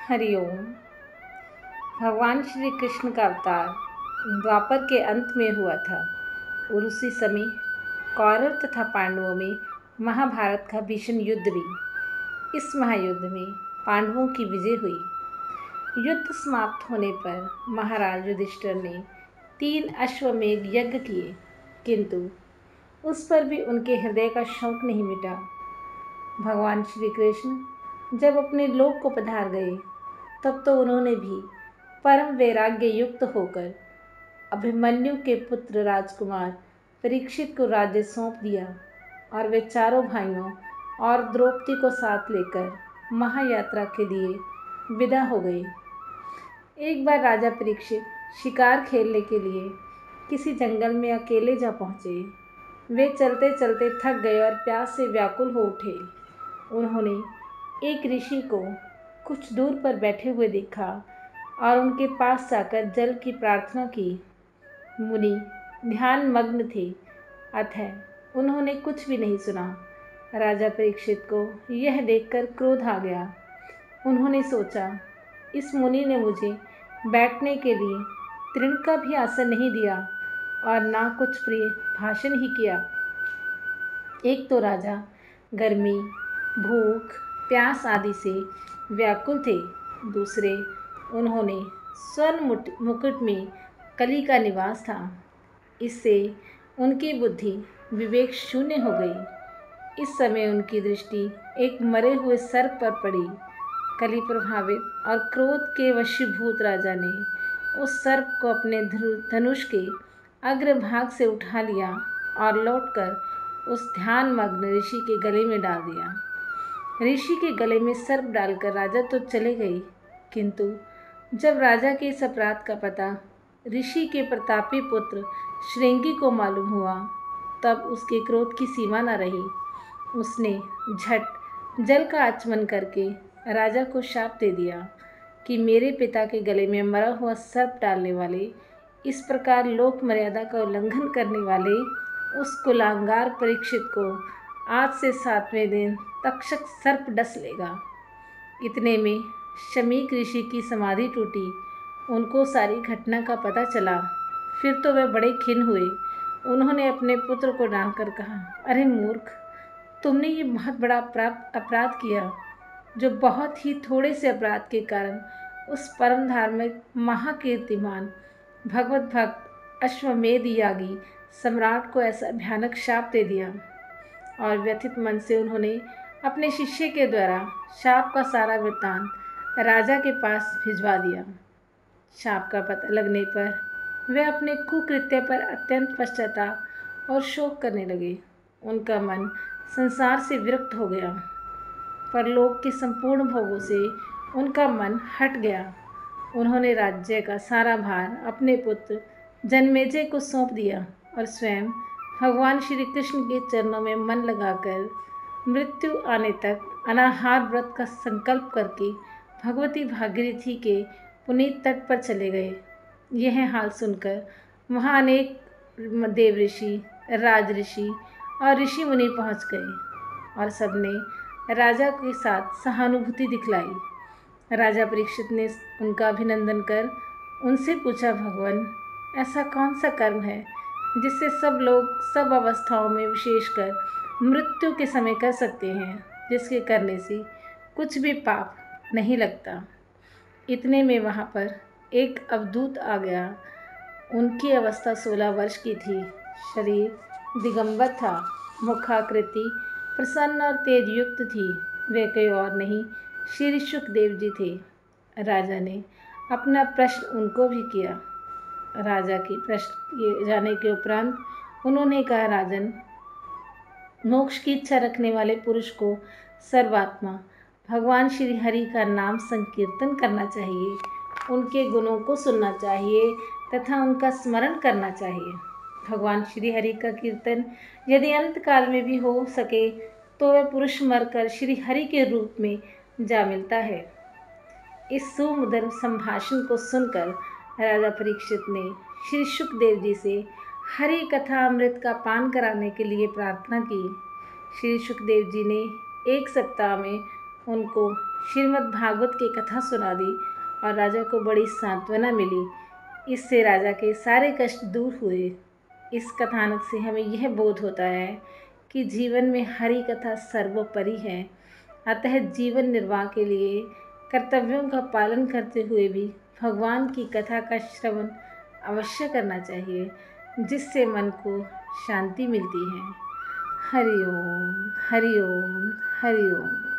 हरिओम। भगवान श्री कृष्ण का अवतार द्वापर के अंत में हुआ था और उसी समय कौरव तथा पांडवों में महाभारत का भीषण युद्ध भी। इस महायुद्ध में पांडवों की विजय हुई। युद्ध समाप्त होने पर महाराज युधिष्ठिर ने 3 अश्वमेध यज्ञ किए, किंतु उस पर भी उनके हृदय का शौक नहीं मिटा। भगवान श्री कृष्ण जब अपने लोक को पधार गए, तब तो उन्होंने भी परम वैराग्य युक्त होकर अभिमन्यु के पुत्र राजकुमार परीक्षित को राज्य सौंप दिया और वे चारों भाइयों और द्रौपदी को साथ लेकर महायात्रा के लिए विदा हो गए। एक बार राजा परीक्षित शिकार खेलने के लिए किसी जंगल में अकेले जा पहुँचे। वे चलते चलते थक गए और प्यास से व्याकुल हो उठे। उन्होंने एक ऋषि को कुछ दूर पर बैठे हुए देखा और उनके पास जाकर जल की प्रार्थना की। मुनि ध्यान मग्न थे, अतः उन्होंने कुछ भी नहीं सुना। राजा परीक्षित को यह देखकर क्रोध आ गया। उन्होंने सोचा, इस मुनि ने मुझे बैठने के लिए तृण का भी आसन नहीं दिया और ना कुछ प्रिय भाषण ही किया। एक तो राजा गर्मी, भूख, प्यास आदि से व्याकुल थे, दूसरे उन्होंने स्वर्ण मुकुट में कली का निवास था। इससे उनकी बुद्धि विवेक शून्य हो गई। इस समय उनकी दृष्टि एक मरे हुए सर्प पर पड़ी। कली प्रभावित और क्रोध के वशीभूत राजा ने उस सर्प को अपने धनुष के अग्रभाग से उठा लिया और लौटकर उस ध्यानमग्न ऋषि के गले में डाल दिया। ऋषि के गले में सर्प डालकर राजा तो चले गए, किंतु जब राजा के इस अपराध का पता ऋषि के प्रतापी पुत्र श्रृंगी को मालूम हुआ, तब उसके क्रोध की सीमा न रही। उसने झट जल का आचमन करके राजा को शाप दे दिया कि मेरे पिता के गले में मरा हुआ सर्प डालने वाले, इस प्रकार लोक मर्यादा का उल्लंघन करने वाले उस कुलांगार परीक्षित को आज से 7वें दिन तक्षक सर्प डस लेगा। इतने में शमीक ऋषि की समाधि टूटी। उनको सारी घटना का पता चला। फिर तो वे बड़े खिन्न हुए। उन्होंने अपने पुत्र को डांटकर कहा, अरे मूर्ख, तुमने ये बहुत बड़ा अपराध किया, जो बहुत ही थोड़े से अपराध के कारण उस परम धार्मिक महाकीर्तिमान भगवत भक्त अश्वमेध यागी सम्राट को ऐसा भयानक शाप दे दिया। और व्यथित मन से उन्होंने अपने शिष्य के द्वारा शाप का सारा वृत्तांत राजा के पास भिजवा दिया। शाप का पता लगने पर वे अपने कुकृत्य पर अत्यंत पश्चाताप और शोक करने लगे। उनका मन संसार से विरक्त हो गया। परलोक के संपूर्ण भोगों से उनका मन हट गया। उन्होंने राज्य का सारा भार अपने पुत्र जन्मेजय को सौंप दिया और स्वयं भगवान श्री कृष्ण के चरणों में मन लगाकर मृत्यु आने तक अनाहार व्रत का संकल्प करके भगवती भागीरथी के पुनीत तट पर चले गए। यह हाल सुनकर वहाँ अनेक देव ऋषि, राज ऋषि और ऋषि मुनि पहुँच गए और सबने राजा के साथ सहानुभूति दिखलाई। राजा परीक्षित ने उनका अभिनंदन कर उनसे पूछा, भगवान, ऐसा कौन सा कर्म है जिससे सब लोग सब अवस्थाओं में विशेषकर मृत्यु के समय कर सकते हैं, जिसके करने से कुछ भी पाप नहीं लगता। इतने में वहाँ पर एक अवधूत आ गया। उनकी अवस्था 16 वर्ष की थी। शरीर दिगंबर था, मुखाकृति प्रसन्न और तेजयुक्त थी। वे कोई और नहीं, श्री शुकदेव जी थे। राजा ने अपना प्रश्न उनको भी किया। राजा के प्रश्न किए जाने के उपरांत उन्होंने कहा, राजन, मोक्ष की इच्छा रखने वाले पुरुष को सर्वात्मा भगवान श्री हरि का नाम संकीर्तन करना चाहिए, उनके गुणों को सुनना चाहिए तथा उनका स्मरण करना चाहिए। भगवान श्री हरि का कीर्तन यदि अंत काल में भी हो सके तो वह पुरुष मरकर श्री हरि के रूप में जा मिलता है। इस सुमधुर संभाषण को सुनकर राजा परीक्षित ने श्री शुकदेव जी से हरि कथा अमृत का पान कराने के लिए प्रार्थना की। श्री शुकदेव जी ने 1 सप्ताह में उनको श्रीमद् भागवत की कथा सुना दी और राजा को बड़ी सांत्वना मिली। इससे राजा के सारे कष्ट दूर हुए। इस कथानक से हमें यह बोध होता है कि जीवन में हरि कथा सर्वोपरि है। अतः जीवन निर्वाह के लिए कर्तव्यों का पालन करते हुए भी भगवान की कथा का श्रवण अवश्य करना चाहिए, जिससे मन को शांति मिलती है। हरि ओम, हरि ओम, हरि ओम।